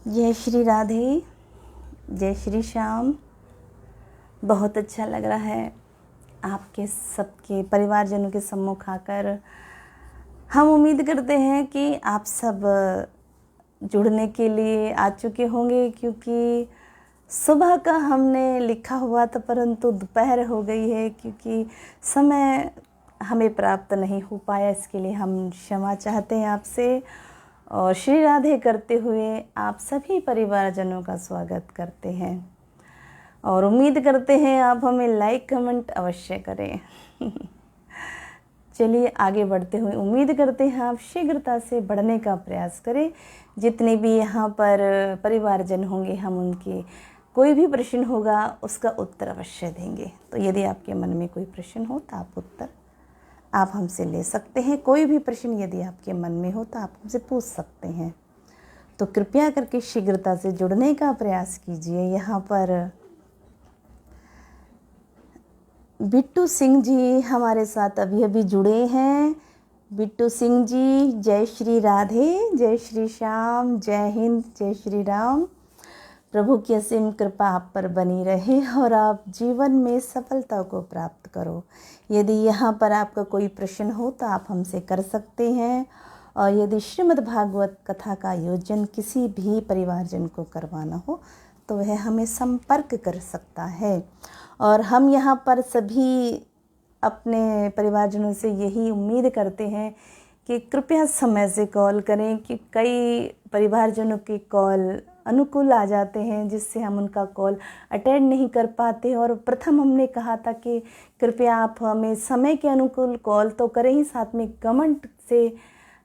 जय श्री राधे, जय श्री श्याम। बहुत अच्छा लग रहा है आपके सबके परिवारजनों के सम्मुख आकर। हम उम्मीद करते हैं कि आप सब जुड़ने के लिए आ चुके होंगे, क्योंकि सुबह का हमने लिखा हुआ था परंतु दोपहर हो गई है, क्योंकि समय हमें प्राप्त नहीं हो पाया। इसके लिए हम क्षमा चाहते हैं आपसे और श्री राधे करते हुए आप सभी परिवारजनों का स्वागत करते हैं और उम्मीद करते हैं आप हमें लाइक कमेंट अवश्य करें। चलिए आगे बढ़ते हुए उम्मीद करते हैं आप शीघ्रता से बढ़ने का प्रयास करें। जितने भी यहाँ पर परिवारजन होंगे हम उनके कोई भी प्रश्न होगा उसका उत्तर अवश्य देंगे। तो यदि आपके मन में कोई प्रश्न हो तो आप हमसे ले सकते हैं। कोई भी प्रश्न यदि आपके मन में हो तो आप हमसे पूछ सकते हैं। तो कृपया करके शीघ्रता से जुड़ने का प्रयास कीजिए। यहाँ पर बिट्टू सिंह जी हमारे साथ अभी अभी जुड़े हैं। बिट्टू सिंह जी, जय श्री राधे, जय श्री श्याम, जय हिंद, जय श्री राम। प्रभु की असीम कृपा आप पर बनी रहे और आप जीवन में सफलता को प्राप्त करो। यदि यहाँ पर आपका कोई प्रश्न हो तो आप हमसे कर सकते हैं। और यदि श्रीमद् भागवत कथा का आयोजन किसी भी परिवारजन को करवाना हो तो वह हमें संपर्क कर सकता है। और हम यहाँ पर सभी अपने परिवारजनों से यही उम्मीद करते हैं कि कृपया समय से कॉल करें, कि कई परिवारजनों की कॉल अनुकूल आ जाते हैं जिससे हम उनका कॉल अटेंड नहीं कर पाते। और प्रथम हमने कहा था कि कृपया आप हमें समय के अनुकूल कॉल तो करें ही, साथ में कमेंट से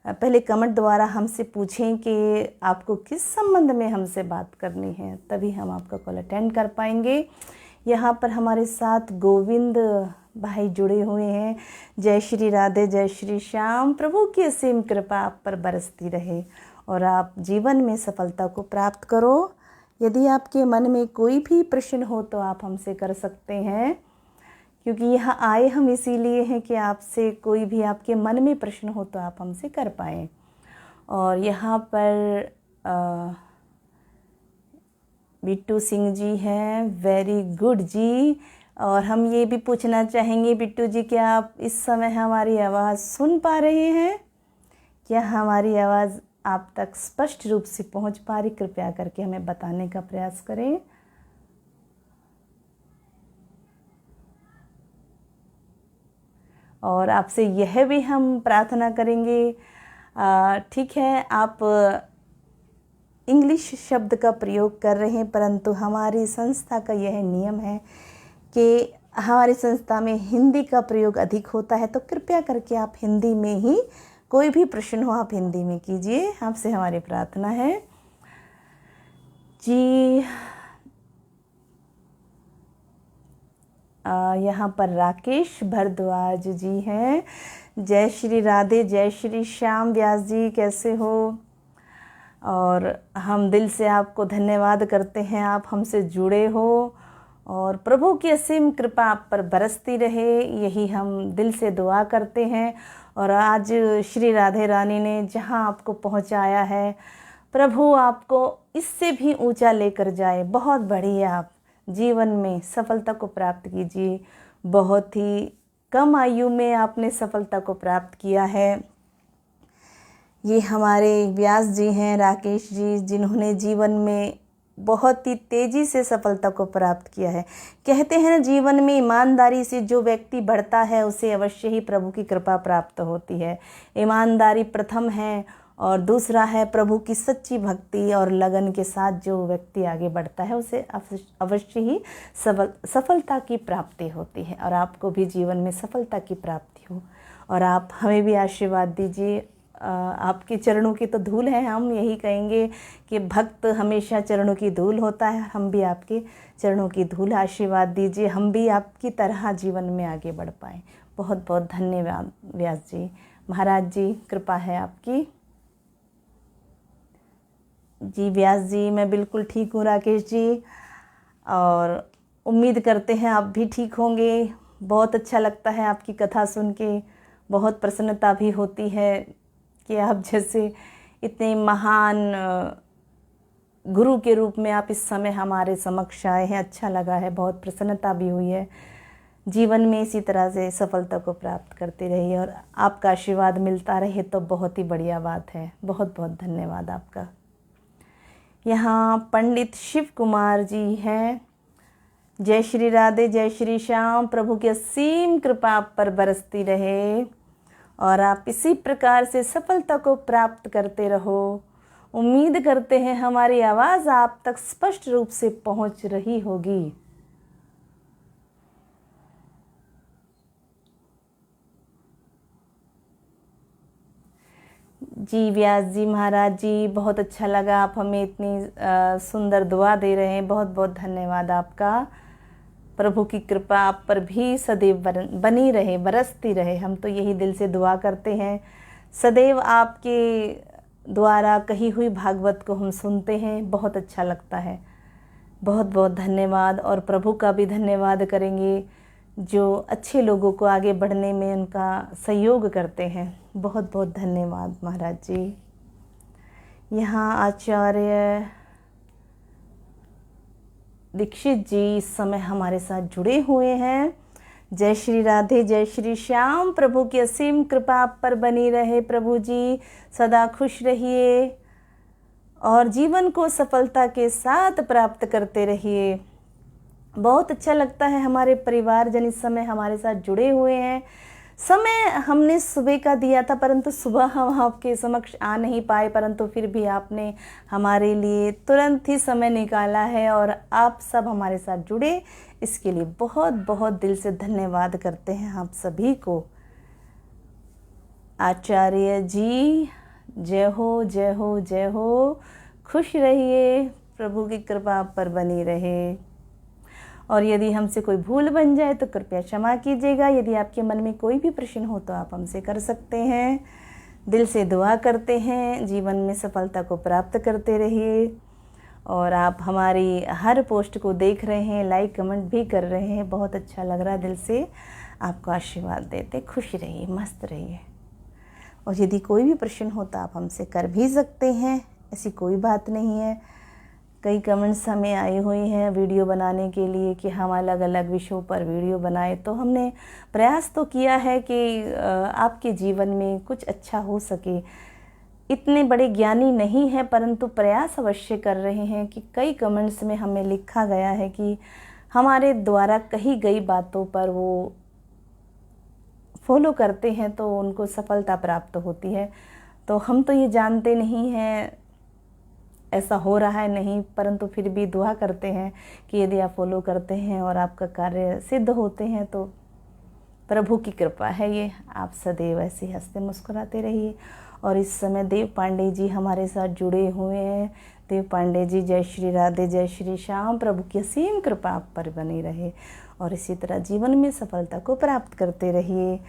पहले कमेंट द्वारा हमसे पूछें कि आपको किस संबंध में हमसे बात करनी है, तभी हम आपका कॉल अटेंड कर पाएंगे। यहाँ पर हमारे साथ गोविंद भाई जुड़े हुए हैं। जय श्री राधे, जय श्री श्याम। प्रभु की असीम कृपा आप पर बरसती रहे और आप जीवन में सफलता को प्राप्त करो। यदि आपके मन में कोई भी प्रश्न हो तो आप हमसे कर सकते हैं, क्योंकि यहाँ आए हम इसीलिए हैं कि आपसे कोई भी आपके मन में प्रश्न हो तो आप हमसे कर पाएँ। और यहाँ पर बिट्टू सिंह जी हैं, वेरी गुड जी। और हम ये भी पूछना चाहेंगे बिट्टू जी, क्या आप इस समय हमारी आवाज़ सुन पा रहे हैं? क्या हमारी आवाज़ आप तक स्पष्ट रूप से पहुंच पा रही? कृपया करके हमें बताने का प्रयास करें। और आपसे यह भी हम प्रार्थना करेंगे, ठीक है आप इंग्लिश शब्द का प्रयोग कर रहे हैं, परंतु हमारी संस्था का यह नियम है कि हमारी संस्था में हिंदी का प्रयोग अधिक होता है। तो कृपया करके आप हिंदी में ही कोई भी प्रश्न हो आप हिंदी में कीजिए, आपसे हमारी प्रार्थना है जी। यहाँ पर राकेश भारद्वाज जी हैं। जय श्री राधे, जय श्री श्याम। व्यास जी कैसे हो? और हम दिल से आपको धन्यवाद करते हैं, आप हमसे जुड़े हो और प्रभु की असीम कृपा आप पर बरसती रहे, यही हम दिल से दुआ करते हैं। और आज श्री राधे रानी ने जहां आपको पहुंचाया है, प्रभु आपको इससे भी ऊंचा लेकर जाए। बहुत बढ़िया, आप जीवन में सफलता को प्राप्त कीजिए। बहुत ही कम आयु में आपने सफलता को प्राप्त किया है। ये हमारे व्यास जी हैं, राकेश जी, जिन्होंने जीवन में बहुत ही तेज़ी से सफलता को प्राप्त किया है। कहते हैं ना, जीवन में ईमानदारी से जो व्यक्ति बढ़ता है उसे अवश्य ही प्रभु की कृपा प्राप्त होती है। ईमानदारी प्रथम है और दूसरा है प्रभु की सच्ची भक्ति और लगन के साथ जो व्यक्ति आगे बढ़ता है उसे अवश्य ही सफलता की प्राप्ति होती है। और आपको भी जीवन में सफलता की प्राप्ति हो और आप हमें भी आशीर्वाद दीजिए। आपके चरणों की तो धूल है, हम यही कहेंगे कि भक्त हमेशा चरणों की धूल होता है। हम भी आपके चरणों की धूल, आशीर्वाद दीजिए, हम भी आपकी तरह जीवन में आगे बढ़ पाएँ। बहुत बहुत धन्यवाद व्यास जी। महाराज जी कृपा है आपकी जी। व्यास जी मैं बिल्कुल ठीक हूँ राकेश जी, और उम्मीद करते हैं आप भी ठीक होंगे। बहुत अच्छा लगता है आपकी कथा सुन के, बहुत प्रसन्नता भी होती है कि आप जैसे इतने महान गुरु के रूप में आप इस समय हमारे समक्ष आए हैं। अच्छा लगा है, बहुत प्रसन्नता भी हुई है। जीवन में इसी तरह से सफलता को प्राप्त करते रहिए और आपका आशीर्वाद मिलता रहे तो बहुत ही बढ़िया बात है। बहुत बहुत धन्यवाद आपका। यहाँ पंडित शिव कुमार जी हैं। जय श्री राधे, जय श्री श्याम। प्रभु की असीम कृपा आप पर बरसती रहे और आप इसी प्रकार से सफलता को प्राप्त करते रहो। उम्मीद करते हैं हमारी आवाज़ आप तक स्पष्ट रूप से पहुंच रही होगी। जी व्यास जी महाराज जी, बहुत अच्छा लगा, आप हमें इतनी सुंदर दुआ दे रहे हैं। बहुत बहुत धन्यवाद आपका। प्रभु की कृपा आप पर भी सदैव बनी रहे, बरसती रहे। हम तो यही दिल से दुआ करते हैं। सदैव आपके द्वारा कही हुई भागवत को हम सुनते हैं, बहुत अच्छा लगता है। बहुत बहुत धन्यवाद। और प्रभु का भी धन्यवाद करेंगे जो अच्छे लोगों को आगे बढ़ने में उनका सहयोग करते हैं। बहुत बहुत धन्यवाद महाराज जी। यहाँ आचार्य दीक्षित जी इस समय हमारे साथ जुड़े हुए हैं। जय श्री राधे, जय श्री श्याम। प्रभु की असीम कृपा आप पर बनी रहे। प्रभु जी सदा खुश रहिए और जीवन को सफलता के साथ प्राप्त करते रहिए। बहुत अच्छा लगता है, हमारे परिवारजन इस समय हमारे साथ जुड़े हुए हैं। समय हमने सुबह का दिया था परंतु सुबह हम आपके समक्ष आ नहीं पाए, परंतु फिर भी आपने हमारे लिए तुरंत ही समय निकाला है और आप सब हमारे साथ जुड़े, इसके लिए बहुत बहुत दिल से धन्यवाद करते हैं आप सभी को। आचार्य जी जय हो, जय हो, जय हो। खुश रहिए, प्रभु की कृपा आप पर बनी रहे। और यदि हमसे कोई भूल बन जाए तो कृपया क्षमा कीजिएगा। यदि आपके मन में कोई भी प्रश्न हो तो आप हमसे कर सकते हैं। दिल से दुआ करते हैं, जीवन में सफलता को प्राप्त करते रहिए। और आप हमारी हर पोस्ट को देख रहे हैं, लाइक कमेंट भी कर रहे हैं, बहुत अच्छा लग रहा है। दिल से आपको आशीर्वाद देते, खुश रहिए, मस्त रहिए। और यदि कोई भी प्रश्न हो तो आप हमसे कर भी सकते हैं, ऐसी कोई बात नहीं है। कई कमेंट्स हमें आए हुए हैं वीडियो बनाने के लिए कि हम अलग अलग विषयों पर वीडियो बनाए, तो हमने प्रयास तो किया है कि आपके जीवन में कुछ अच्छा हो सके। इतने बड़े ज्ञानी नहीं है परंतु प्रयास अवश्य कर रहे हैं कि कई कमेंट्स में हमें लिखा गया है कि हमारे द्वारा कही गई बातों पर वो फॉलो करते हैं तो उनको सफलता प्राप्त होती है। तो हम तो ये जानते नहीं हैं ऐसा हो रहा है नहीं, परंतु फिर भी दुआ करते हैं कि यदि आप फॉलो करते हैं और आपका कार्य सिद्ध होते हैं तो प्रभु की कृपा है ये। आप सदैव ऐसे हंसते मुस्कुराते रहिए। और इस समय देव पांडे जी हमारे साथ जुड़े हुए हैं। देव पांडे जी जय श्री राधे, जय श्री श्याम। प्रभु की असीम कृपा आप पर बनी रहे और इसी तरह जीवन में सफलता को प्राप्त करते रहिए।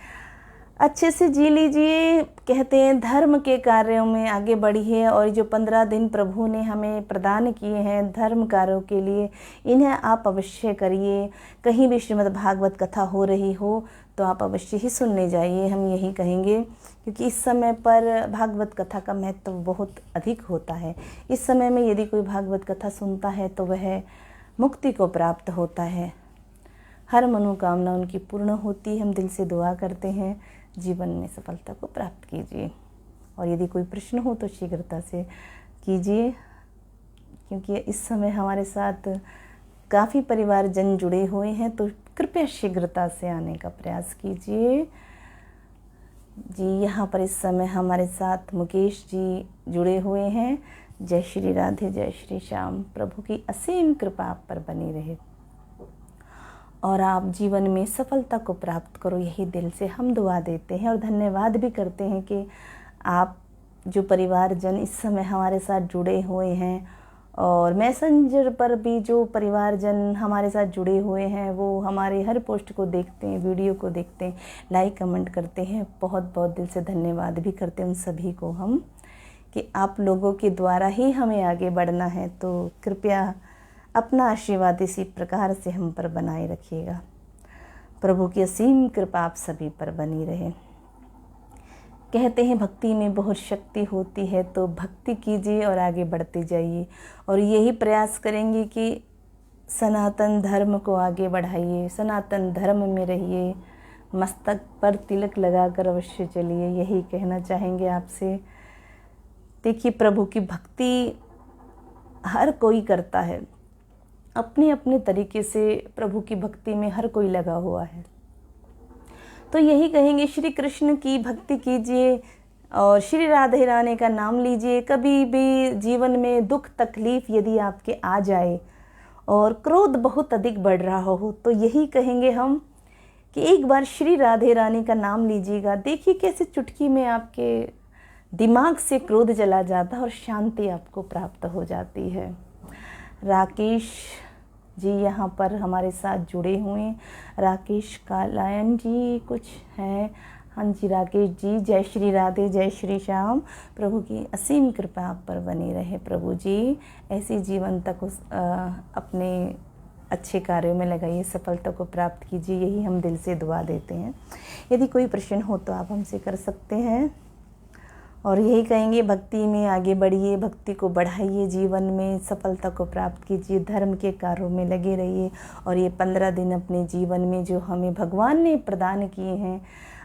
अच्छे से जी लीजिए। कहते हैं धर्म के कार्यों में आगे बढ़िए और जो 15 दिन प्रभु ने हमें प्रदान किए हैं धर्म कार्यों के लिए, इन्हें आप अवश्य करिए। कहीं भी श्रीमद् भागवत कथा हो रही हो तो आप अवश्य ही सुनने जाइए, हम यही कहेंगे, क्योंकि इस समय पर भागवत कथा का महत्व बहुत अधिक होता है। इस समय में यदि कोई भागवत कथा सुनता है तो वह मुक्ति को प्राप्त होता है, हर मनोकामना उनकी पूर्ण होती है। हम दिल से दुआ करते हैं जीवन में सफलता को प्राप्त कीजिए। और यदि कोई प्रश्न हो तो शीघ्रता से कीजिए, क्योंकि इस समय हमारे साथ काफ़ी परिवारजन जुड़े हुए हैं, तो कृपया शीघ्रता से आने का प्रयास कीजिए। जी यहाँ पर इस समय हमारे साथ मुकेश जी जुड़े हुए हैं। जय श्री राधे, जय श्री श्याम। प्रभु की असीम कृपा आप पर बनी रहे और आप जीवन में सफलता को प्राप्त करो, यही दिल से हम दुआ देते हैं। और धन्यवाद भी करते हैं कि आप जो परिवारजन इस समय हमारे साथ जुड़े हुए हैं और मैसेंजर पर भी जो परिवारजन हमारे साथ जुड़े हुए हैं वो हमारे हर पोस्ट को देखते हैं, वीडियो को देखते हैं, लाइक कमेंट करते हैं। बहुत बहुत दिल से धन्यवाद भी करते हैं उन सभी को हम, कि आप लोगों के द्वारा ही हमें आगे बढ़ना है। तो कृपया अपना आशीर्वाद इसी प्रकार से हम पर बनाए रखिएगा। प्रभु की असीम कृपा आप सभी पर बनी रहे। कहते हैं भक्ति में बहुत शक्ति होती है, तो भक्ति कीजिए और आगे बढ़ते जाइए और यही प्रयास करेंगे कि सनातन धर्म को आगे बढ़ाइए, सनातन धर्म में रहिए, मस्तक पर तिलक लगाकर अवश्य चलिए, यही कहना चाहेंगे आपसे। देखिए, प्रभु की भक्ति हर कोई करता है, अपने अपने तरीके से प्रभु की भक्ति में हर कोई लगा हुआ है। तो यही कहेंगे, श्री कृष्ण की भक्ति कीजिए और श्री राधे रानी का नाम लीजिए। कभी भी जीवन में दुख तकलीफ यदि आपके आ जाए और क्रोध बहुत अधिक बढ़ रहा हो, तो यही कहेंगे हम कि एक बार श्री राधे रानी का नाम लीजिएगा। देखिए कैसे चुटकी में आपके दिमाग से क्रोध चला जाता है और शांति आपको प्राप्त हो जाती है। राकेश जी यहाँ पर हमारे साथ जुड़े हुए हैं। राकेश कालायन जी कुछ हैं। हाँ जी राकेश जी, जय श्री राधे, जय श्री श्याम। प्रभु की असीम कृपा आप पर बनी रहे प्रभु जी। ऐसी जीवन तक अपने अच्छे कार्यों में लगाइए, सफलता को प्राप्त कीजिए, यही हम दिल से दुआ देते हैं। यदि कोई प्रश्न हो तो आप हमसे कर सकते हैं। और यही कहेंगे, भक्ति में आगे बढ़िए, भक्ति को बढ़ाइए, जीवन में सफलता को प्राप्त कीजिए, धर्म के कार्यों में लगे रहिए। और ये 15 दिन अपने जीवन में जो हमें भगवान ने प्रदान किए हैं,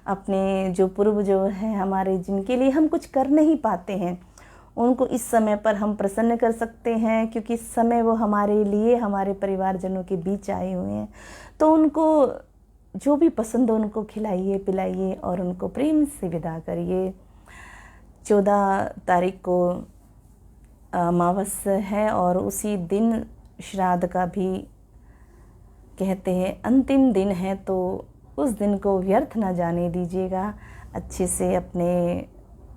अपने जो पूर्व जो हैं हमारे, जिनके लिए हम कुछ कर नहीं पाते हैं, उनको इस समय पर हम प्रसन्न कर सकते हैं, क्योंकि इस समय वो हमारे लिए, हमारे परिवारजनों के बीच आए हुए हैं। तो उनको जो भी पसंद हो उनको खिलाइए पिलाइए और उनको प्रेम से विदा करिए। 14 तारीख को अमावस्या है और उसी दिन श्राद्ध का भी कहते हैं अंतिम दिन है, तो उस दिन को व्यर्थ ना जाने दीजिएगा। अच्छे से अपने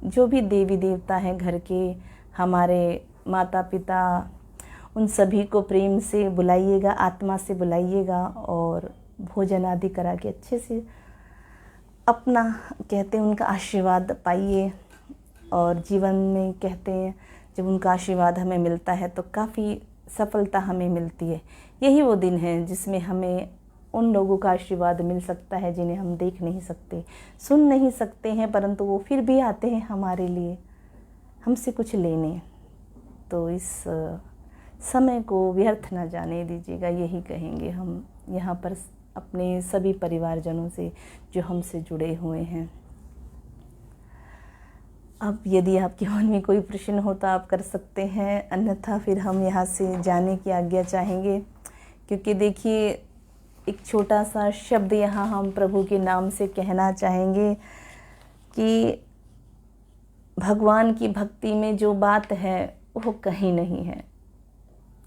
जो भी देवी देवता हैं घर के, हमारे माता पिता, उन सभी को प्रेम से बुलाइएगा, आत्मा से बुलाइएगा और भोजन आदि करा के अच्छे से अपना कहते हैं उनका आशीर्वाद पाइए। और जीवन में कहते हैं जब उनका आशीर्वाद हमें मिलता है तो काफ़ी सफलता हमें मिलती है। यही वो दिन है जिसमें हमें उन लोगों का आशीर्वाद मिल सकता है जिन्हें हम देख नहीं सकते, सुन नहीं सकते हैं, परंतु वो फिर भी आते हैं हमारे लिए, हमसे कुछ लेने। तो इस समय को व्यर्थ ना जाने दीजिएगा, यही कहेंगे हम यहाँ पर अपने सभी परिवारजनों से जो हमसे जुड़े हुए हैं। अब यदि आपके मन में कोई प्रश्न हो तो आप कर सकते हैं, अन्यथा फिर हम यहाँ से जाने की आज्ञा चाहेंगे। क्योंकि देखिए, एक छोटा सा शब्द यहाँ हम प्रभु के नाम से कहना चाहेंगे कि भगवान की भक्ति में जो बात है वो कहीं नहीं है।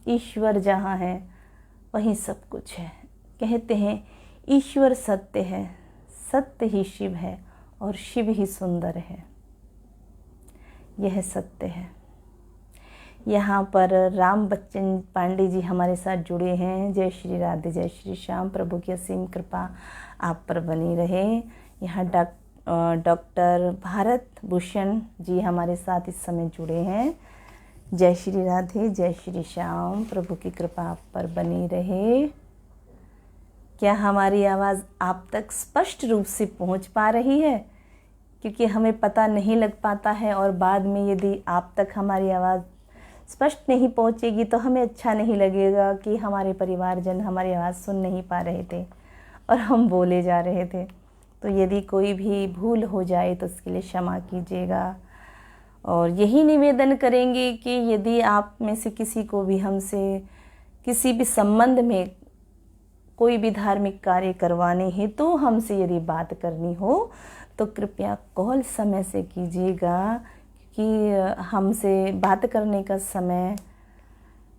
ईश्वर जहाँ है वहीं सब कुछ है। कहते हैं ईश्वर सत्य है, सत्य ही शिव है और शिव ही सुंदर है। यह सत्य है। यहाँ पर राम बच्चन पांडे जी हमारे साथ जुड़े हैं। जय श्री राधे, जय श्री श्याम। प्रभु की असीम कृपा आप पर बनी रहे। यहाँ डॉक्टर भारत भूषण जी हमारे साथ इस समय जुड़े हैं। जय श्री राधे, जय श्री श्याम। प्रभु की कृपा आप पर बनी रहे। क्या हमारी आवाज़ आप तक स्पष्ट रूप से पहुँच पा रही है? क्योंकि हमें पता नहीं लग पाता है और बाद में यदि आप तक हमारी आवाज़ स्पष्ट नहीं पहुंचेगी तो हमें अच्छा नहीं लगेगा कि हमारे परिवारजन हमारी आवाज़ सुन नहीं पा रहे थे और हम बोले जा रहे थे। तो यदि कोई भी भूल हो जाए तो उसके लिए क्षमा कीजिएगा। और यही निवेदन करेंगे कि यदि आप में से किसी को भी हमसे किसी भी संबंध में कोई भी धार्मिक कार्य करवाने हेतु तो हमसे यदि बात करनी हो तो कृपया कॉल समय से कीजिएगा, कि हमसे बात करने का समय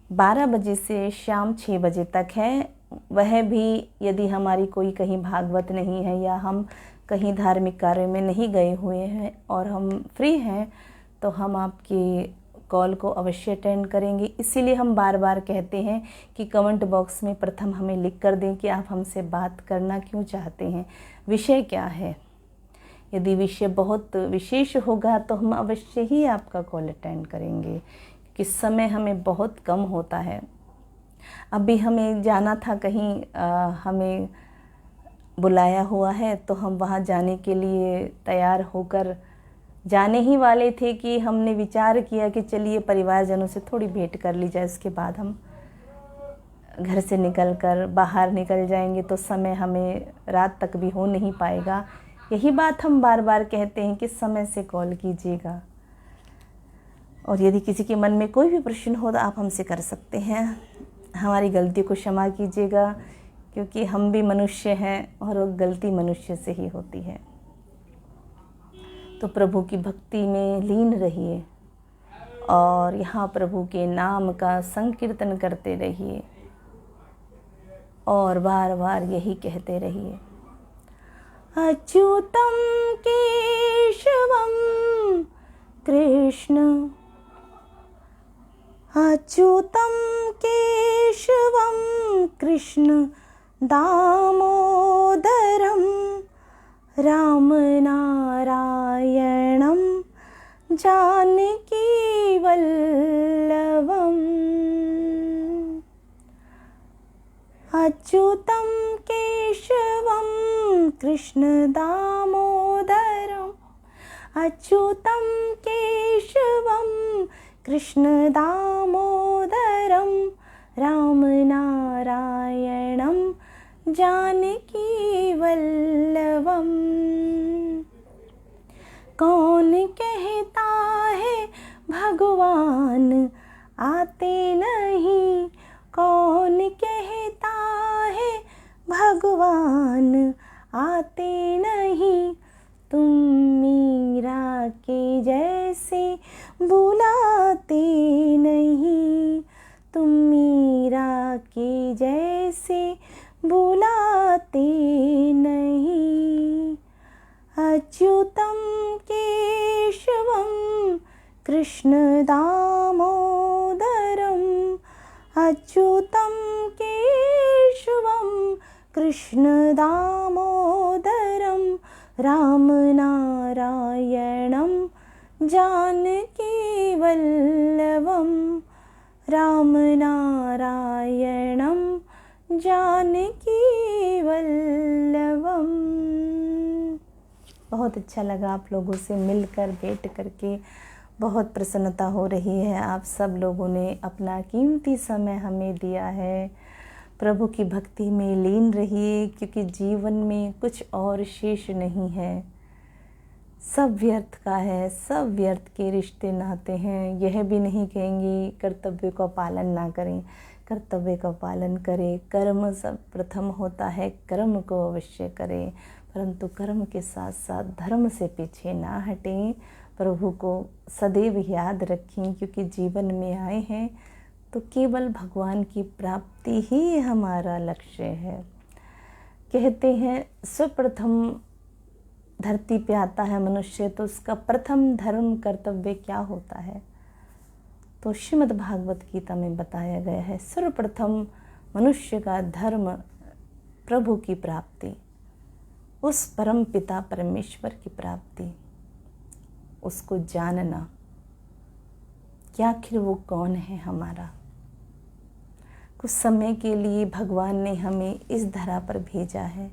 12 बजे से शाम 6 बजे तक है। वह भी यदि हमारी कोई कहीं भागवत नहीं है या हम कहीं धार्मिक कार्य में नहीं गए हुए हैं और हम फ्री हैं तो हम आपकी कॉल को अवश्य अटेंड करेंगे। इसीलिए हम बार बार कहते हैं कि कमेंट बॉक्स में प्रथम हमें लिख कर दें कि आप हमसे बात करना क्यों चाहते हैं, विषय क्या है। यदि विषय बहुत विशेष होगा तो हम अवश्य ही आपका कॉल अटेंड करेंगे, कि समय हमें बहुत कम होता है। अभी हमें जाना था कहीं, हमें बुलाया हुआ है तो हम वहाँ जाने के लिए तैयार होकर जाने ही वाले थे कि हमने विचार किया कि चलिए परिवारजनों से थोड़ी भेंट कर ली जाए, उसके बाद हम घर से निकल कर बाहर निकल जाएंगे तो समय हमें रात तक भी हो नहीं पाएगा। यही बात हम बार बार कहते हैं कि समय से कॉल कीजिएगा। और यदि किसी के मन में कोई भी प्रश्न हो तो आप हमसे कर सकते हैं। हमारी गलती को क्षमा कीजिएगा, क्योंकि हम भी मनुष्य हैं और वो गलती मनुष्य से ही होती है। तो प्रभु की भक्ति में लीन रहिए और यहाँ प्रभु के नाम का संकीर्तन करते रहिए और बार बार यही कहते रहिए, अच्युतम केशवम कृष्ण, अच्युतम केशवम कृष्ण दामोदरम राम नारायणम जानकी वल्लभम, अच्युतम केशवम कृष्ण दामोदरम, अच्युतम केशवम कृष्ण दामोदरम राम नारायणम जानकी वल्लभम। कौन कहता है भगवान आते नहीं, कौन कहता है भगवान आते नहीं, तुम मीरा के जैसे बुलाते नहीं, तुम मीरा के जैसे बुलाते नहीं, अच्युतम केशवम कृष्ण दामोदरम, अच्युतम केशवम कृष्ण दामोदरम राम नारायणम जानकी वल्लभम, राम नारायणम जानकी वल्लभम। बहुत अच्छा लगा आप लोगों से मिलकर भेंट करके, बहुत प्रसन्नता हो रही है। आप सब लोगों ने अपना कीमती समय हमें दिया है। प्रभु की भक्ति में लीन रहिए, क्योंकि जीवन में कुछ और शेष नहीं है, सब व्यर्थ का है, सब व्यर्थ के रिश्ते नाते हैं। यह भी नहीं कहेंगे कर्तव्य का पालन ना करें, कर्तव्य का पालन करें। कर्म सब प्रथम होता है, कर्म को अवश्य करें, परंतु कर्म के साथ साथ धर्म से पीछे ना हटें। प्रभु को सदैव याद रखें, क्योंकि जीवन में आए हैं तो केवल भगवान की प्राप्ति ही हमारा लक्ष्य है। कहते हैं सर्वप्रथम धरती पे आता है मनुष्य, तो उसका प्रथम धर्म कर्तव्य क्या होता है? तो श्रीमद् भागवत गीता में बताया गया है, सर्वप्रथम मनुष्य का धर्म प्रभु की प्राप्ति, उस परम पिता परमेश्वर की प्राप्ति, उसको जानना कि आखिर वो कौन है हमारा। कुछ समय के लिए भगवान ने हमें इस धरा पर भेजा है,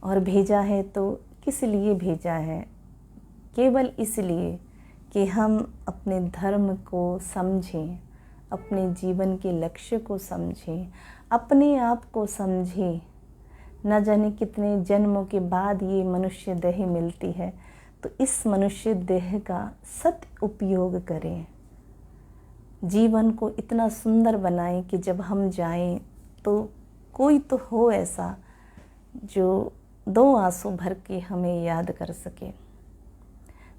और भेजा है तो किस लिए भेजा है? केवल इसलिए कि हम अपने धर्म को समझें, अपने जीवन के लक्ष्य को समझें, अपने आप को समझें। न जाने कितने जन्मों के बाद ये मनुष्य देह मिलती है, तो इस मनुष्य देह का सत उपयोग करें। जीवन को इतना सुंदर बनाएं कि जब हम जाएं तो कोई तो हो ऐसा जो दो आंसू भर के हमें याद कर सके।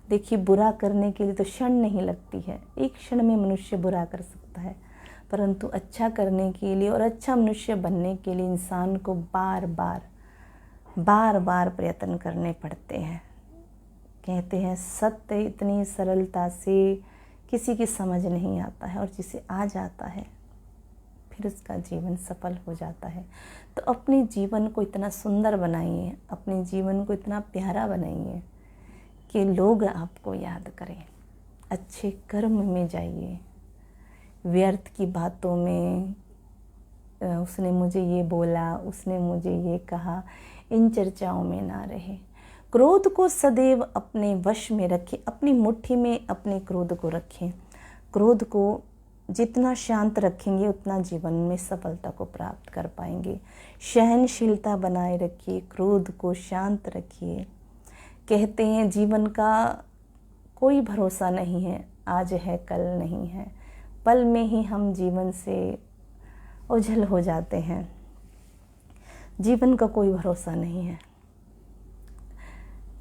देखिए, बुरा करने के लिए तो क्षण नहीं लगती है, एक क्षण में मनुष्य बुरा कर सकता है, परंतु अच्छा करने के लिए और अच्छा मनुष्य बनने के लिए इंसान को बार बार प्रयत्न करने पड़ते हैं। कहते हैं सत्य इतनी सरलता से किसी की समझ नहीं आता है, और जिसे आ जाता है फिर उसका जीवन सफल हो जाता है। तो अपने जीवन को इतना सुंदर बनाइए, अपने जीवन को इतना प्यारा बनाइए कि लोग आपको याद करें। अच्छे कर्म में जाइए, व्यर्थ की बातों में उसने मुझे ये बोला, उसने मुझे ये कहा, इन चर्चाओं में ना रहे। क्रोध को सदैव अपने वश में रखें, अपनी मुट्ठी में अपने क्रोध को रखें। क्रोध को जितना शांत रखेंगे उतना जीवन में सफलता को प्राप्त कर पाएंगे। सहनशीलता बनाए रखिए, क्रोध को शांत रखिए। कहते हैं जीवन का कोई भरोसा नहीं है, आज है कल नहीं है, पल में ही हम जीवन से ओझल हो जाते हैं। जीवन का कोई भरोसा नहीं है।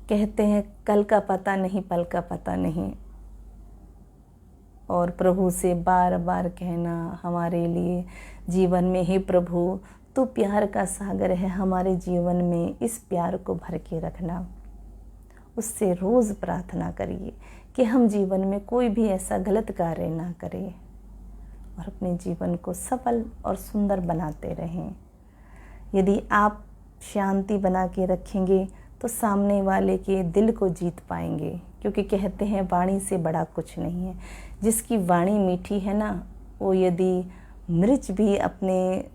कहते हैं कल का पता नहीं, पल का पता नहीं। और प्रभु से बार बार कहना हमारे लिए जीवन में, हे प्रभु तू प्यार का सागर है, हमारे जीवन में इस प्यार को भर के रखना। उससे रोज़ प्रार्थना करिए कि हम जीवन में कोई भी ऐसा गलत कार्य ना करें और अपने जीवन को सफल और सुंदर बनाते रहें। यदि आप शांति बना के रखेंगे तो सामने वाले के दिल को जीत पाएंगे, क्योंकि कहते हैं वाणी से बड़ा कुछ नहीं है। जिसकी वाणी मीठी है ना, वो यदि मिर्च भी अपने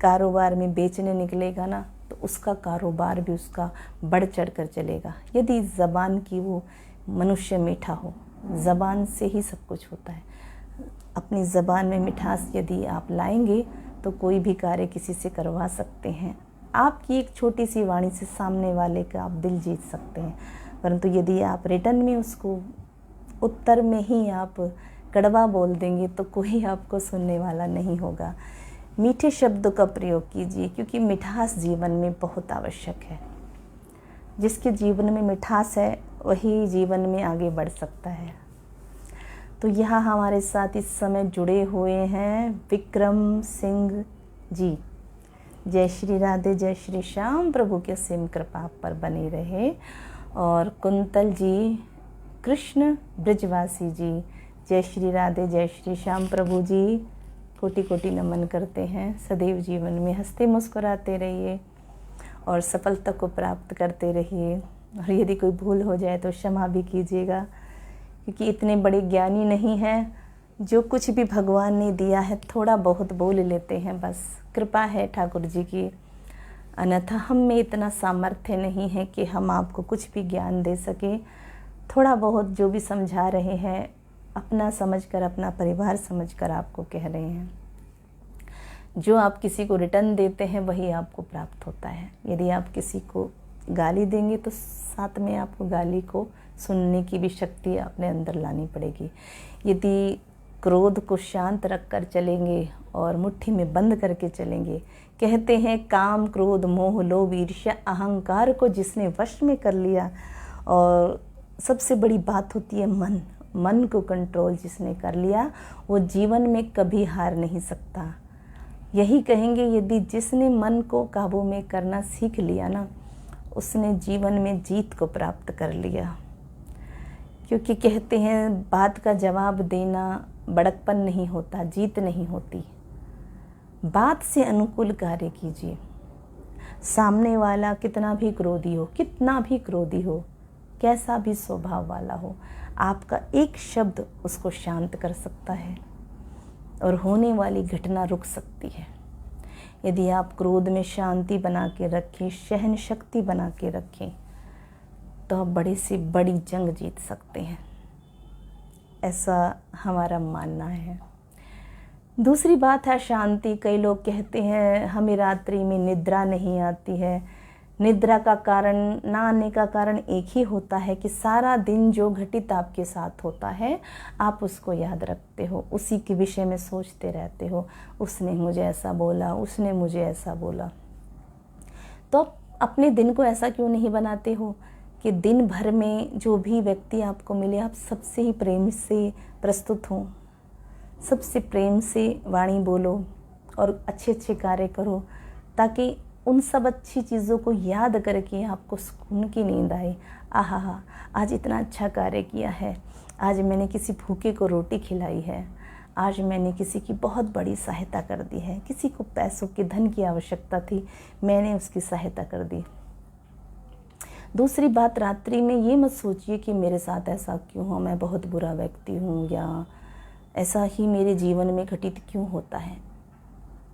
कारोबार में बेचने निकलेगा ना, तो उसका कारोबार भी उसका बढ़ चढ़ कर चलेगा। यदि ज़बान की वो मनुष्य मीठा हो, ज़बान से ही सब कुछ होता है। अपनी ज़बान में मिठास यदि आप लाएंगे तो कोई भी कार्य किसी से करवा सकते हैं। आपकी एक छोटी सी वाणी से सामने वाले का आप दिल जीत सकते हैं। परंतु यदि आप रिटर्न में उसको उत्तर में ही आप कड़वा बोल देंगे तो कोई आपको सुनने वाला नहीं होगा। मीठे शब्दों का प्रयोग कीजिए, क्योंकि मिठास जीवन में बहुत आवश्यक है। जिसके जीवन में मिठास है वही जीवन में आगे बढ़ सकता है। तो यहाँ हमारे साथ इस समय जुड़े हुए हैं विक्रम सिंह जी। जय श्री राधे, जय श्री श्याम। प्रभु के असीम कृपा पर बनी रहे। और कुंतल जी, कृष्ण ब्रजवासी जी, जय श्री राधे, जय श्री श्याम। प्रभु जी कोटि कोटि नमन करते हैं। सदैव जीवन में हंसते मुस्कुराते रहिए और सफलता को प्राप्त करते रहिए। और यदि कोई भूल हो जाए तो क्षमा भी कीजिएगा, क्योंकि इतने बड़े ज्ञानी नहीं हैं। जो कुछ भी भगवान ने दिया है थोड़ा बहुत बोल लेते हैं, बस कृपा है ठाकुर जी की। अन्यथा हम में इतना सामर्थ्य नहीं है कि हम आपको कुछ भी ज्ञान दे सके। थोड़ा बहुत जो भी समझा रहे हैं अपना समझकर, अपना परिवार समझकर आपको कह रहे हैं। जो आप किसी को रिटर्न देते हैं वही आपको प्राप्त होता है। यदि आप किसी को गाली देंगे तो साथ में आपको गाली को सुनने की भी शक्ति अपने अंदर लानी पड़ेगी। यदि क्रोध को शांत रख कर चलेंगे और मुट्ठी में बंद करके चलेंगे, कहते हैं काम क्रोध मोह लोभ ईर्ष्या अहंकार को जिसने वश में कर लिया, और सबसे बड़ी बात होती है मन को कंट्रोल जिसने कर लिया, वो जीवन में कभी हार नहीं सकता। यही कहेंगे यदि जिसने मन को काबू में करना सीख लिया ना, उसने जीवन में जीत को प्राप्त कर लिया। क्योंकि कहते हैं बात का जवाब देना बड़कपन नहीं होता, जीत नहीं होती। बात से अनुकूल कार्य कीजिए। सामने वाला कितना भी क्रोधी हो, कितना भी क्रोधी हो, कैसा भी स्वभाव वाला हो, आपका एक शब्द उसको शांत कर सकता है और होने वाली घटना रुक सकती है। यदि आप क्रोध में शांति बना के रखें, सहन शक्ति बना के रखें, तो आप बड़ी से बड़ी जंग जीत सकते हैं। ऐसा हमारा मानना है। दूसरी बात है शांति। कई लोग कहते हैं हमें रात्रि में निद्रा नहीं आती है। निद्रा का कारण, ना आने का कारण एक ही होता है कि सारा दिन जो घटित आपके साथ होता है आप उसको याद रखते हो, उसी के विषय में सोचते रहते हो। उसने मुझे ऐसा बोला, उसने मुझे ऐसा बोला। तो अपने दिन को ऐसा क्यों नहीं बनाते हो कि दिन भर में जो भी व्यक्ति आपको मिले आप सबसे ही प्रेम से प्रस्तुत हों, सबसे प्रेम से वाणी बोलो और अच्छे अच्छे कार्य करो, ताकि उन सब अच्छी चीज़ों को याद करके आपको सुकून की नींद आए। आहा, आज इतना अच्छा कार्य किया है, आज मैंने किसी भूखे को रोटी खिलाई है, आज मैंने किसी की बहुत बड़ी सहायता कर दी है, किसी को पैसों की धन की आवश्यकता थी, मैंने उसकी सहायता कर दी। दूसरी बात, रात्रि में ये मत सोचिए कि मेरे साथ ऐसा क्यों हो, मैं बहुत बुरा व्यक्ति हूँ या ऐसा ही मेरे जीवन में घटित क्यों होता है।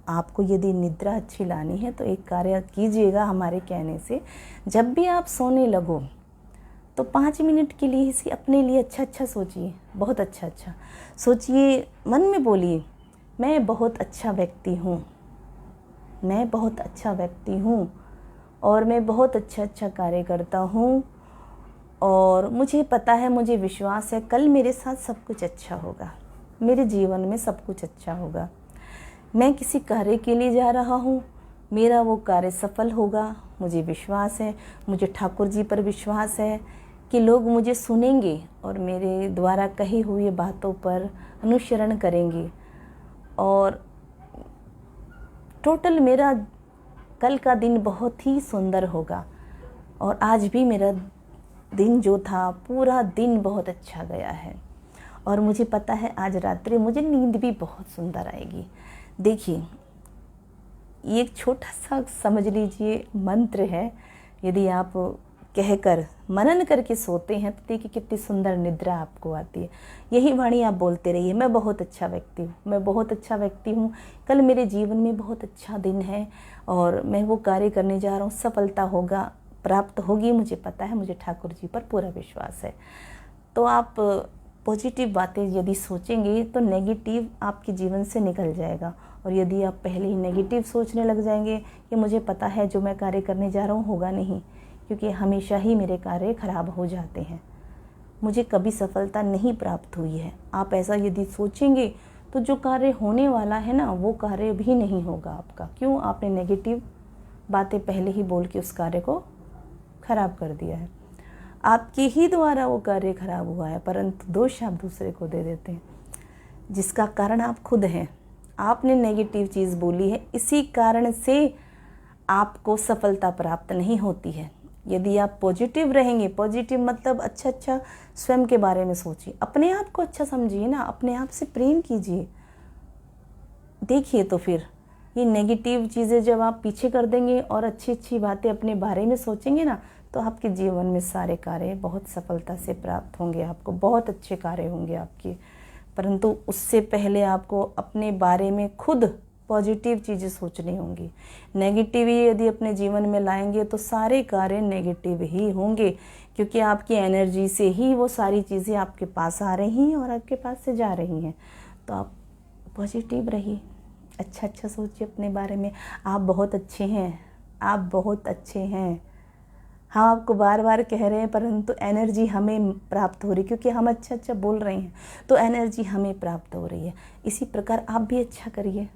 आपको यदि निद्रा अच्छी लानी है तो एक कार्य कीजिएगा हमारे कहने से। जब भी आप सोने लगो तो 5 मिनट के लिए इसी अपने लिए अच्छा अच्छा सोचिए, बहुत अच्छा अच्छा सोचिए, मन में बोलिए, मैं बहुत अच्छा व्यक्ति हूँ, मैं बहुत अच्छा व्यक्ति हूँ और मैं बहुत अच्छा अच्छा कार्य करता हूँ और मुझे पता है, मुझे विश्वास है कल मेरे साथ सब कुछ अच्छा होगा, मेरे जीवन में सब कुछ अच्छा होगा। मैं किसी कार्य के लिए जा रहा हूँ, मेरा वो कार्य सफल होगा, मुझे विश्वास है, मुझे ठाकुर जी पर विश्वास है कि लोग मुझे सुनेंगे और मेरे द्वारा कही हुई बातों पर अनुसरण करेंगे और टोटल मेरा कल का दिन बहुत ही सुंदर होगा। और आज भी मेरा दिन जो था, पूरा दिन बहुत अच्छा गया है और मुझे पता है आज रात्रि मुझे नींद भी बहुत सुंदर आएगी। देखिए, ये एक छोटा सा समझ लीजिए मंत्र है, यदि आप कहकर मनन करके सोते हैं तो देखिए कितनी सुंदर निद्रा आपको आती है। यही वाणी आप बोलते रहिए, मैं बहुत अच्छा व्यक्ति हूँ, मैं बहुत अच्छा व्यक्ति हूँ, कल मेरे जीवन में बहुत अच्छा दिन है और मैं वो कार्य करने जा रहा हूँ, सफलता होगा, प्राप्त होगी, मुझे पता है, मुझे ठाकुर जी पर पूरा विश्वास है। तो आप पॉजिटिव बातें यदि सोचेंगे तो नेगेटिव आपके जीवन से निकल जाएगा। और यदि आप पहले ही नेगेटिव सोचने लग जाएंगे कि मुझे पता है जो मैं कार्य करने जा रहा हूँ होगा नहीं, क्योंकि हमेशा ही मेरे कार्य खराब हो जाते हैं, मुझे कभी सफलता नहीं प्राप्त हुई है। आप ऐसा यदि सोचेंगे तो जो कार्य होने वाला है ना, वो कार्य भी नहीं होगा आपका। क्यों? आपने नेगेटिव बातें पहले ही बोल के उस कार्य को खराब कर दिया है। आपके ही द्वारा वो कार्य खराब हुआ है, परंतु दोष आप दूसरे को दे देते हैं, जिसका कारण आप खुद हैं। आपने नेगेटिव चीज़ बोली है, इसी कारण से आपको सफलता प्राप्त नहीं होती है। यदि आप पॉजिटिव रहेंगे, पॉजिटिव मतलब अच्छा अच्छा स्वयं के बारे में सोचिए, अपने आप को अच्छा समझिए ना, अपने आप से प्रेम कीजिए। देखिए तो फिर ये नेगेटिव चीज़ें जब आप पीछे कर देंगे और अच्छी अच्छी बातें अपने बारे में सोचेंगे ना, तो आपके जीवन में सारे कार्य बहुत सफलता से प्राप्त होंगे, आपको बहुत अच्छे कार्य होंगे आपके। परंतु उससे पहले आपको अपने बारे में खुद पॉजिटिव चीज़ें सोचनी होंगी। नेगेटिव यदि अपने जीवन में लाएंगे तो सारे कार्य नेगेटिव ही होंगे, क्योंकि आपकी एनर्जी से ही वो सारी चीज़ें आपके पास आ रही हैं और आपके पास से जा रही हैं। तो आप पॉजिटिव रहिए, अच्छा अच्छा सोचिए अपने बारे में। आप बहुत अच्छे हैं, आप बहुत अच्छे हैं। हम आपको बार बार कह रहे हैं, परंतु एनर्जी हमें प्राप्त हो रही, क्योंकि हम अच्छा अच्छा बोल रहे हैं तो एनर्जी हमें प्राप्त हो रही है। इसी प्रकार आप भी अच्छा करिए,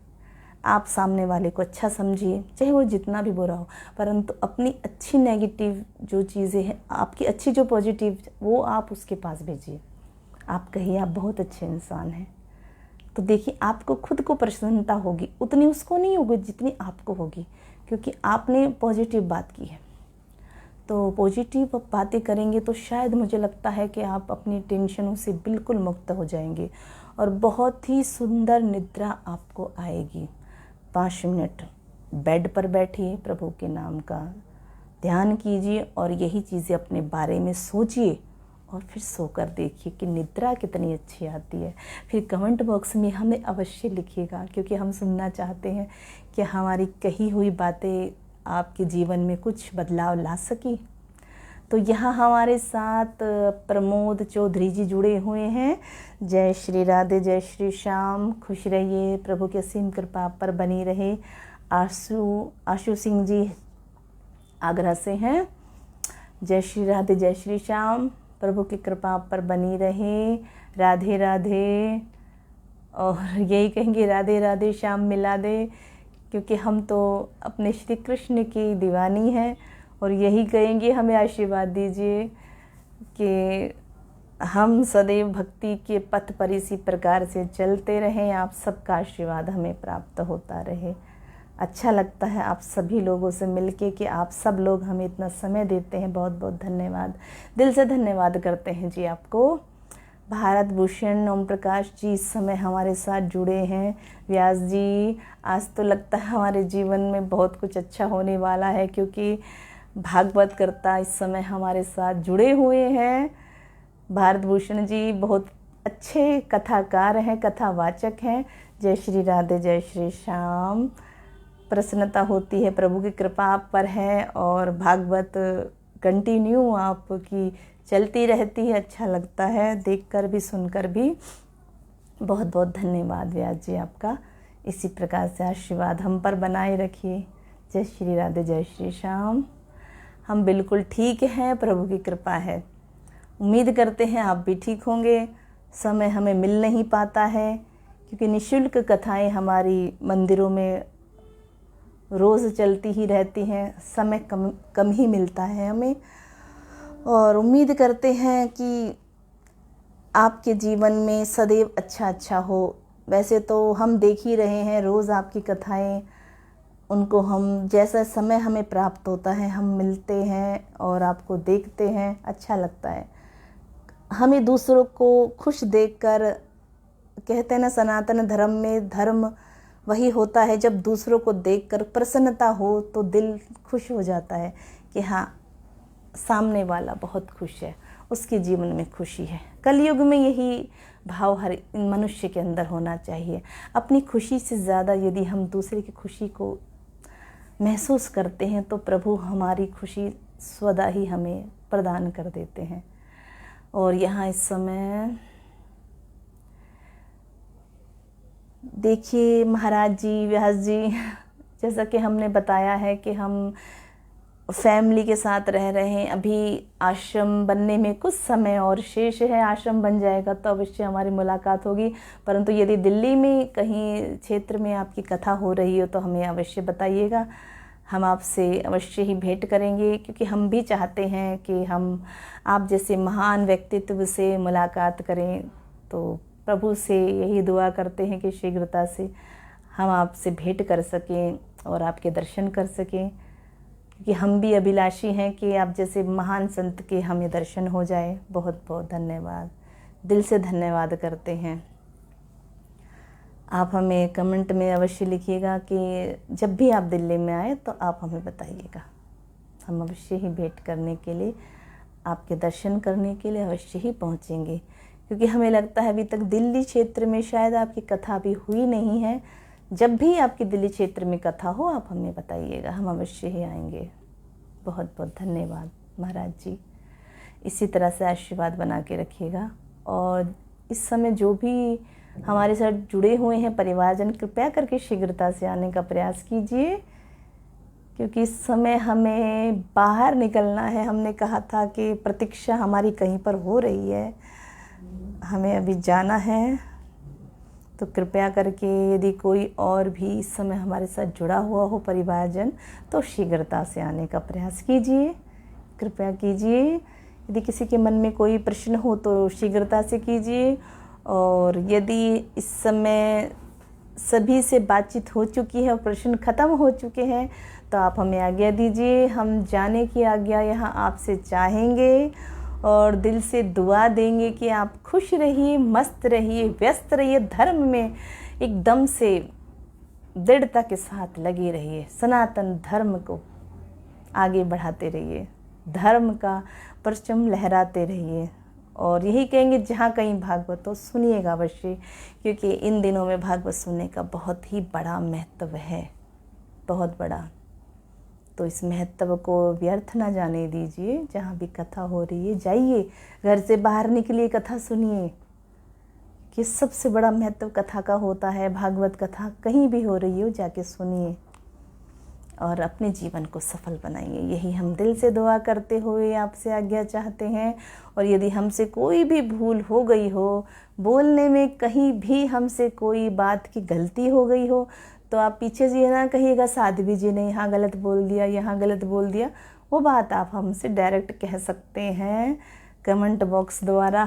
आप सामने वाले को अच्छा समझिए, चाहे वो जितना भी बुरा हो, परंतु अपनी अच्छी नेगेटिव जो चीज़ें हैं, आपकी अच्छी जो पॉजिटिव, वो आप उसके पास भेजिए। आप कहिए आप बहुत अच्छे इंसान हैं, तो देखिए आपको खुद को प्रसन्नता होगी, उतनी उसको नहीं होगी जितनी आपको होगी, क्योंकि आपने पॉजिटिव बात की है। तो पॉजिटिव बातें करेंगे तो शायद मुझे लगता है कि आप अपनी टेंशनों से बिल्कुल मुक्त हो जाएंगे और बहुत ही सुंदर निद्रा आपको आएगी। 5 मिनट बेड पर बैठिए, प्रभु के नाम का ध्यान कीजिए और यही चीज़ें अपने बारे में सोचिए और फिर सोकर देखिए कि निद्रा कितनी अच्छी आती है। फिर कमेंट बॉक्स में हमें अवश्य लिखिएगा, क्योंकि हम सुनना चाहते हैं कि हमारी कही हुई बातें आपके जीवन में कुछ बदलाव ला सकी। तो यहाँ हमारे साथ प्रमोद चौधरी जी जुड़े हुए हैं। जय श्री राधे, जय श्री श्याम, खुश रहिए, प्रभु की असीम कृपा पर बनी रहे। आशु सिंह जी आगरा से हैं। जय श्री राधे, जय श्री श्याम, प्रभु की कृपा पर बनी रहे, राधे राधे। और यही कहेंगे राधे राधे श्याम मिला दे, क्योंकि हम तो अपने श्री कृष्ण की दीवानी हैं। और यही कहेंगे हमें आशीर्वाद दीजिए कि हम सदैव भक्ति के पथ पर इसी प्रकार से चलते रहें, आप सबका आशीर्वाद हमें प्राप्त होता रहे। अच्छा लगता है आप सभी लोगों से मिलके कि आप सब लोग हमें इतना समय देते हैं, बहुत बहुत धन्यवाद, दिल से धन्यवाद करते हैं जी आपको। भारत भूषण ओम प्रकाश जी इस समय हमारे साथ जुड़े हैं। व्यास जी, आज तो लगता है हमारे जीवन में बहुत कुछ अच्छा होने वाला है, क्योंकि भागवत करता इस समय हमारे साथ जुड़े हुए हैं। भारत भूषण जी बहुत अच्छे कथाकार हैं, कथावाचक हैं। जय श्री राधे, जय श्री श्याम। प्रसन्नता होती है, प्रभु की कृपा आप पर है और भागवत कंटिन्यू आपकी चलती रहती है, अच्छा लगता है देखकर भी सुनकर भी। बहुत बहुत धन्यवाद व्यास जी आपका। इसी प्रकार से आशीर्वाद हम पर बनाए रखिए। जय श्री राधे, जय श्री श्याम। हम बिल्कुल ठीक हैं, प्रभु की कृपा है। उम्मीद करते हैं आप भी ठीक होंगे। समय हमें मिल नहीं पाता है क्योंकि निःशुल्क कथाएं हमारी मंदिरों में रोज़ चलती ही रहती हैं, समय कम ही मिलता है हमें। और उम्मीद करते हैं कि आपके जीवन में सदैव अच्छा अच्छा हो। वैसे तो हम देख ही रहे हैं रोज़ आपकी कथाएं, उनको हम जैसा समय हमें प्राप्त होता है हम मिलते हैं और आपको देखते हैं, अच्छा लगता है। हमें दूसरों को खुश देखकर, कहते हैं ना सनातन धर्म में धर्म वही होता है जब दूसरों को देखकर प्रसन्नता हो तो दिल खुश हो जाता है कि हाँ सामने वाला बहुत खुश है, उसके जीवन में खुशी है। कलयुग में यही भाव हर मनुष्य के अंदर होना चाहिए। अपनी खुशी से ज़्यादा यदि हम दूसरे की खुशी को महसूस करते हैं तो प्रभु हमारी खुशी स्वतः ही हमें प्रदान कर देते हैं। और यहाँ इस समय देखिए महाराज जी, व्यास जी, जैसा कि हमने बताया है कि हम फैमिली के साथ रह रहे हैं। अभी आश्रम बनने में कुछ समय और शेष है, आश्रम बन जाएगा तो अवश्य हमारी मुलाकात होगी। परंतु यदि दिल्ली में कहीं क्षेत्र में आपकी कथा हो रही हो तो हमें अवश्य बताइएगा, हम आपसे अवश्य ही भेंट करेंगे। क्योंकि हम भी चाहते हैं कि हम आप जैसे महान व्यक्तित्व से मुलाकात करें। तो प्रभु से यही दुआ करते हैं कि शीघ्रता से हम आपसे भेंट कर सकें और आपके दर्शन कर सकें, क्योंकि हम भी अभिलाषी हैं कि आप जैसे महान संत के हमें दर्शन हो जाए। बहुत बहुत धन्यवाद, दिल से धन्यवाद करते हैं। आप हमें कमेंट में अवश्य लिखिएगा कि जब भी आप दिल्ली में आए तो आप हमें बताइएगा। हम अवश्य ही भेंट करने के लिए, आपके दर्शन करने के लिए अवश्य ही पहुंचेंगे। क्योंकि हमें लगता है अभी तक दिल्ली क्षेत्र में शायद आपकी कथा अभी हुई नहीं है। जब भी आपकी दिल्ली क्षेत्र में कथा हो आप हमें बताइएगा, हम अवश्य ही आएंगे। बहुत बहुत धन्यवाद महाराज जी। इसी तरह से आशीर्वाद बना के रखिएगा। और इस समय जो भी हमारे साथ जुड़े हुए हैं परिवारजन, कृपया करके शीघ्रता से आने का प्रयास कीजिए, क्योंकि इस समय हमें बाहर निकलना है। हमने कहा था कि प्रतीक्षा हमारी कहीं पर हो रही है, हमें अभी जाना है। तो कृपया करके यदि कोई और भी इस समय हमारे साथ जुड़ा हुआ हो परिवारजन तो शीघ्रता से आने का प्रयास कीजिए, कृपया कीजिए। यदि किसी के मन में कोई प्रश्न हो तो शीघ्रता से कीजिए। और यदि इस समय सभी से बातचीत हो चुकी है और प्रश्न खत्म हो चुके हैं तो आप हमें आज्ञा दीजिए। हम जाने की आज्ञा यहाँ आपसे चाहेंगे और दिल से दुआ देंगे कि आप खुश रहिए, मस्त रहिए, व्यस्त रहिए, धर्म में एकदम से दृढ़ता के साथ लगे रहिए, सनातन धर्म को आगे बढ़ाते रहिए, धर्म का परचम लहराते रहिए। और यही कहेंगे जहाँ कहीं भागवत हो सुनिएगा अवश्य, क्योंकि इन दिनों में भागवत सुनने का बहुत ही बड़ा महत्व है, बहुत बड़ा। तो इस महत्व को व्यर्थ ना जाने दीजिए। जहाँ भी कथा हो रही है जाइए, घर से बाहर निकलिए, कथा सुनिए, कि सबसे बड़ा महत्व कथा का होता है। भागवत कथा कहीं भी हो रही हो जाके सुनिए और अपने जीवन को सफल बनाइए। यही हम दिल से दुआ करते हुए आपसे आज्ञा चाहते हैं। और यदि हमसे कोई भी भूल हो गई हो, बोलने में कहीं भी हमसे कोई बात की गलती हो गई हो तो आप पीछे से ये ना कहिएगा साध्वी जी ने यहाँ गलत बोल दिया, यहाँ गलत बोल दिया। वो बात आप हमसे डायरेक्ट कह सकते हैं कमेंट बॉक्स द्वारा।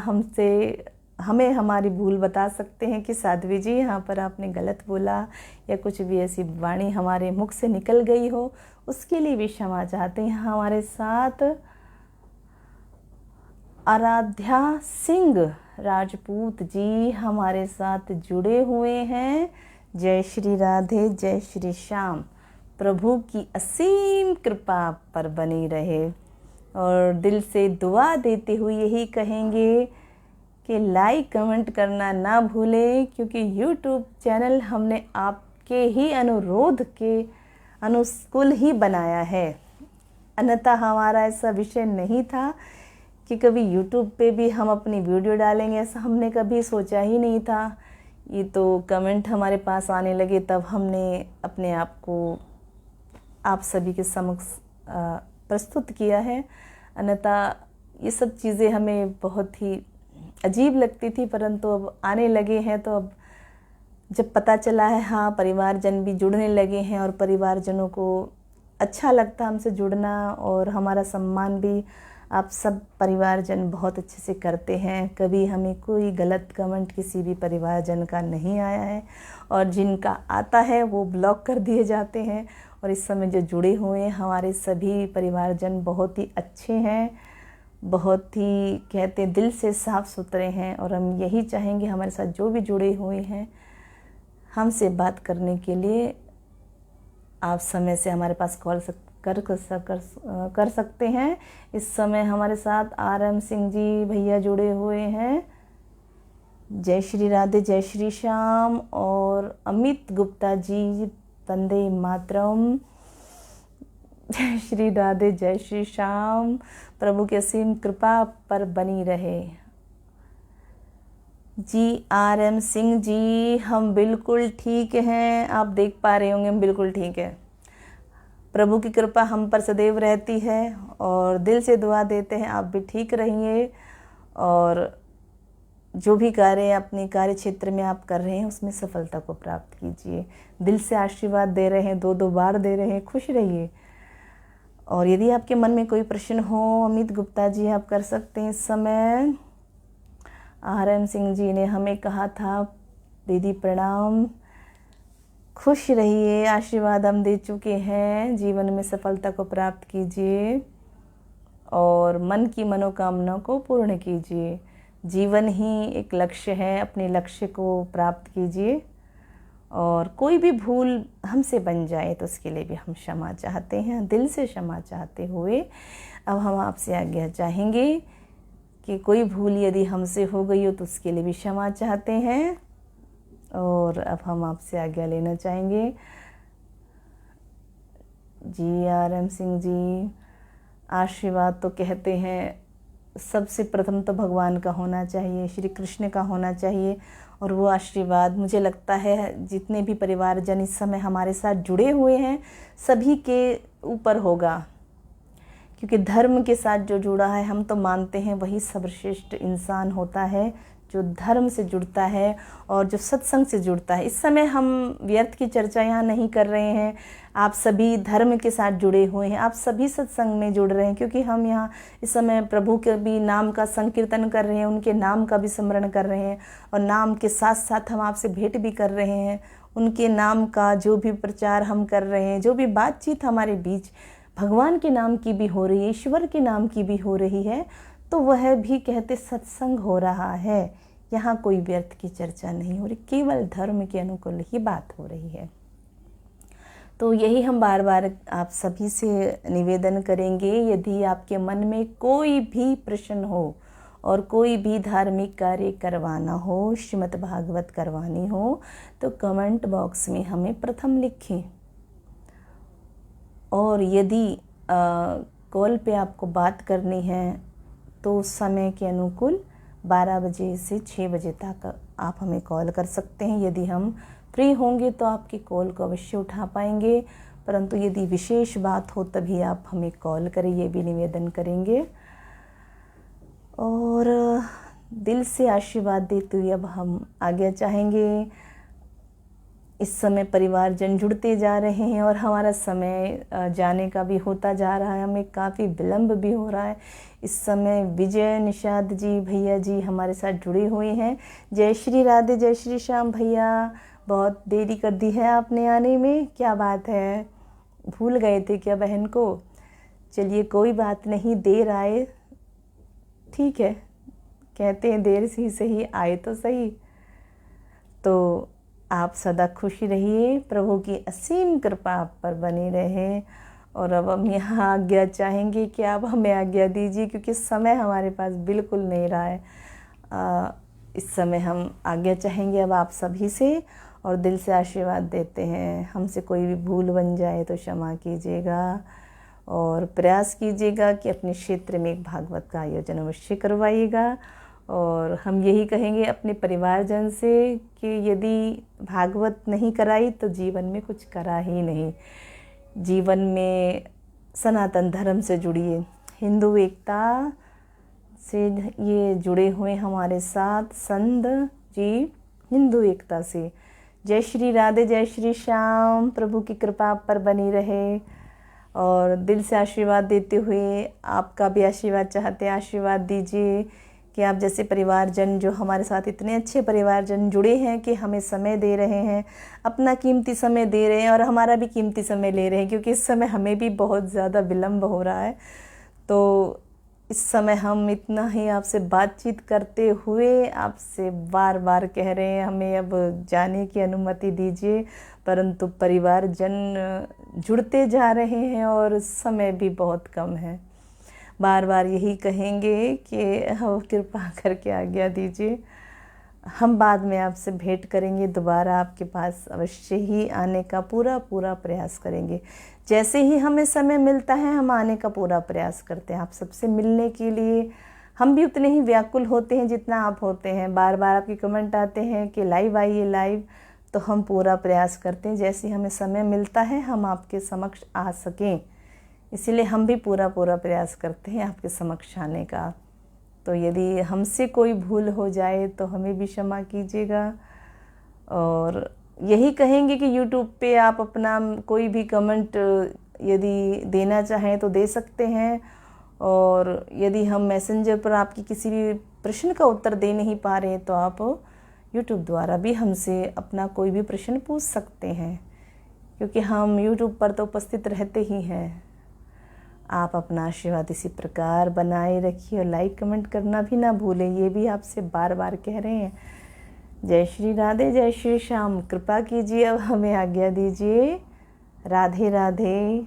हमें हमारी भूल बता सकते हैं कि साध्वी जी यहाँ पर आपने गलत बोला, या कुछ भी ऐसी वाणी हमारे मुख से निकल गई हो, उसके लिए भी क्षमा चाहते हैं। हमारे साथ आराध्या सिंह राजपूत जी हमारे साथ जुड़े हुए हैं। जय श्री राधे, जय श्री श्याम। प्रभु की असीम कृपा पर बनी रहे। और दिल से दुआ देते हुए यही कहेंगे कि लाइक कमेंट करना ना भूलें, क्योंकि YouTube चैनल हमने आपके ही अनुरोध के अनुकूल ही बनाया है। अन्यथा हमारा ऐसा विषय नहीं था कि कभी यूट्यूब पे भी हम अपनी वीडियो डालेंगे, ऐसा हमने कभी सोचा ही नहीं था। ये तो कमेंट हमारे पास आने लगे तब हमने अपने आप को आप सभी के समक्ष प्रस्तुत किया है। अन्यथा ये सब चीज़ें हमें बहुत ही अजीब लगती थी, परंतु अब आने लगे हैं तो अब जब पता चला है हाँ परिवारजन भी जुड़ने लगे हैं और परिवारजनों को अच्छा लगता हमसे जुड़ना और हमारा सम्मान भी आप सब परिवारजन बहुत अच्छे से करते हैं। कभी हमें कोई गलत कमेंट किसी भी परिवारजन का नहीं आया है और जिनका आता है वो ब्लॉक कर दिए जाते हैं। और इस समय जो जुड़े हुए हैं हमारे सभी परिवारजन बहुत ही अच्छे हैं, बहुत ही कहते हैं दिल से साफ़ सुथरे हैं। और हम यही चाहेंगे हमारे साथ जो भी जुड़े हुए हैं हमसे बात करने के लिए आप समय से हमारे पास कॉल कर सकते हैं। इस समय हमारे साथ RM सिंह जी भैया जुड़े हुए हैं। जय श्री राधे, जय श्री श्याम। और अमित गुप्ता जी, वंदे मातरम। जय श्री राधे, जय श्री श्याम। प्रभु की असीम कृपा पर बनी रहे। जी RM सिंह जी, हम बिल्कुल ठीक हैं। आप देख पा रहे होंगे हम बिल्कुल ठीक है। प्रभु की कृपा हम पर सदैव रहती है और दिल से दुआ देते हैं आप भी ठीक रहिए और जो भी कार्य अपने कार्य क्षेत्र में आप कर रहे हैं उसमें सफलता को प्राप्त कीजिए। दिल से आशीर्वाद दे रहे हैं, 2-2 बार दे रहे हैं, खुश रहिए। और यदि आपके मन में कोई प्रश्न हो अमित गुप्ता जी आप कर सकते हैं। इस समय RM सिंह जी ने हमें कहा था दीदी प्रणाम, खुश रहिए, आशीर्वाद हम दे चुके हैं, जीवन में सफलता को प्राप्त कीजिए और मन की मनोकामना को पूर्ण कीजिए। जीवन ही एक लक्ष्य है, अपने लक्ष्य को प्राप्त कीजिए और कोई भी भूल हमसे बन जाए तो उसके लिए भी हम क्षमा चाहते हैं, दिल से क्षमा चाहते हुए अब हम आपसे आज्ञा चाहेंगे कि कोई भूल यदि हमसे हो गई हो तो उसके लिए भी क्षमा चाहते हैं। और अब हम आपसे आज्ञा लेना चाहेंगे। जी RM सिंह जी, आशीर्वाद तो कहते हैं सबसे प्रथम तो भगवान का होना चाहिए, श्री कृष्ण का होना चाहिए। और वो आशीर्वाद मुझे लगता है जितने भी परिवारजन इस समय हमारे साथ जुड़े हुए हैं सभी के ऊपर होगा, क्योंकि धर्म के साथ जो जुड़ा है हम तो मानते हैं वही सर्वश्रेष्ठ इंसान होता है जो धर्म से जुड़ता है और जो सत्संग से जुड़ता है। इस समय हम व्यर्थ की चर्चा यहाँ नहीं कर रहे हैं, आप सभी धर्म के साथ जुड़े हुए हैं, आप सभी सत्संग में जुड़ रहे हैं, क्योंकि हम यहाँ इस समय प्रभु के भी नाम का संकीर्तन कर रहे हैं, उनके नाम का भी स्मरण कर रहे हैं और नाम के साथ साथ हम आपसे भेंट भी कर रहे हैं। उनके नाम का जो भी प्रचार हम कर रहे हैं, जो भी बातचीत हमारे बीच भगवान के नाम की भी हो रही है, ईश्वर के नाम की भी हो रही है, तो वह भी कहते सत्संग हो रहा है। यहाँ कोई व्यर्थ की चर्चा नहीं हो रही, केवल धर्म के अनुकूल ही बात हो रही है। तो यही हम बार बार आप सभी से निवेदन करेंगे, यदि आपके मन में कोई भी प्रश्न हो और कोई भी धार्मिक कार्य करवाना हो, श्रीमद् भागवत करवानी हो, तो कमेंट बॉक्स में हमें प्रथम लिखें। और यदि कॉल पे आपको बात करनी है तो उस समय के अनुकूल 12 बजे से 6 बजे तक आप हमें कॉल कर सकते हैं। यदि हम फ्री होंगे तो आपकी कॉल को अवश्य उठा पाएंगे, परंतु यदि विशेष बात हो तभी आप हमें कॉल करें, ये भी निवेदन करेंगे। और दिल से आशीर्वाद देते हुए अब हम आज्ञा चाहेंगे। इस समय परिवारजन जुड़ते जा रहे हैं और हमारा समय जाने का भी होता जा रहा है, हमें काफ़ी विलम्ब भी हो रहा है। इस समय विजय निषाद जी भैया जी हमारे साथ जुड़े हुए हैं। जय श्री राधे, जय श्री श्याम भैया, बहुत देरी कर दी है आपने आने में, क्या बात है, भूल गए थे क्या बहन को? चलिए कोई बात नहीं, देर आए ठीक है, कहते हैं देर से ही सही, आए तो सही। तो आप सदा खुशी रहिए, प्रभु की असीम कृपा आप पर बनी रहे। और अब हम यहाँ आज्ञा चाहेंगे कि आप हमें आज्ञा दीजिए, क्योंकि समय हमारे पास बिल्कुल नहीं रहा है। इस समय हम आज्ञा चाहेंगे अब आप सभी से और दिल से आशीर्वाद देते हैं। हमसे कोई भी भूल बन जाए तो क्षमा कीजिएगा। और प्रयास कीजिएगा कि अपने क्षेत्र में एक भागवत का आयोजन अवश्य करवाइएगा। और हम यही कहेंगे अपने परिवारजन से कि यदि भागवत नहीं कराई तो जीवन में कुछ करा ही नहीं। जीवन में सनातन धर्म से जुड़िए, हिंदू एकता से ये जुड़े हुए हमारे साथ संत जी हिंदू एकता से। जय श्री राधे, जय श्री श्याम। प्रभु की कृपा आप पर बनी रहे और दिल से आशीर्वाद देते हुए आपका भी आशीर्वाद चाहते हैं। आशीर्वाद दीजिए कि आप जैसे परिवारजन, जो हमारे साथ इतने अच्छे परिवारजन जुड़े हैं कि हमें समय दे रहे हैं, अपना कीमती समय दे रहे हैं और हमारा भी कीमती समय ले रहे हैं, क्योंकि इस समय हमें भी बहुत ज़्यादा विलम्ब हो रहा है। तो इस समय हम इतना ही आपसे बातचीत करते हुए आपसे बार बार कह रहे हैं हमें अब जाने की अनुमति दीजिए, परंतु परिवारजन जुड़ते जा रहे हैं और समय भी बहुत कम है। बार बार यही कहेंगे कि हम कृपा करके आज्ञा दीजिए। हम बाद में आपसे भेंट करेंगे, दोबारा आपके पास अवश्य ही आने का पूरा प्रयास करेंगे। जैसे ही हमें समय मिलता है हम आने का पूरा प्रयास करते हैं। आप सबसे मिलने के लिए हम भी उतने ही व्याकुल होते हैं जितना आप होते हैं। बार बार आपके कमेंट आते हैं कि लाइव आइए लाइव, तो हम पूरा प्रयास करते हैं जैसे हमें समय मिलता है हम आपके समक्ष आ सकें। इसीलिए हम भी पूरा प्रयास करते हैं आपके समक्ष आने का। तो यदि हमसे कोई भूल हो जाए तो हमें भी क्षमा कीजिएगा। और यही कहेंगे कि YouTube पे आप अपना कोई भी कमेंट यदि देना चाहें तो दे सकते हैं। और यदि हम मैसेंजर पर आपकी किसी भी प्रश्न का उत्तर दे नहीं पा रहे तो आप YouTube द्वारा भी हमसे अपना कोई भी प्रश्न पूछ सकते हैं, क्योंकि हम YouTube पर तो उपस्थित रहते ही हैं। आप अपना आशीर्वाद इसी प्रकार बनाए रखिए और लाइक कमेंट करना भी ना भूलें, ये भी आपसे बार बार कह रहे हैं। जय श्री राधे, जय श्री श्याम। कृपा कीजिए, अब हमें आज्ञा दीजिए। राधे राधे,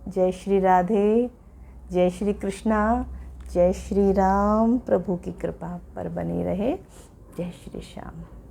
जय श्री राधे, जय श्री कृष्णा, जय श्री राम। प्रभु की कृपा पर बनी रहे। जय श्री श्याम।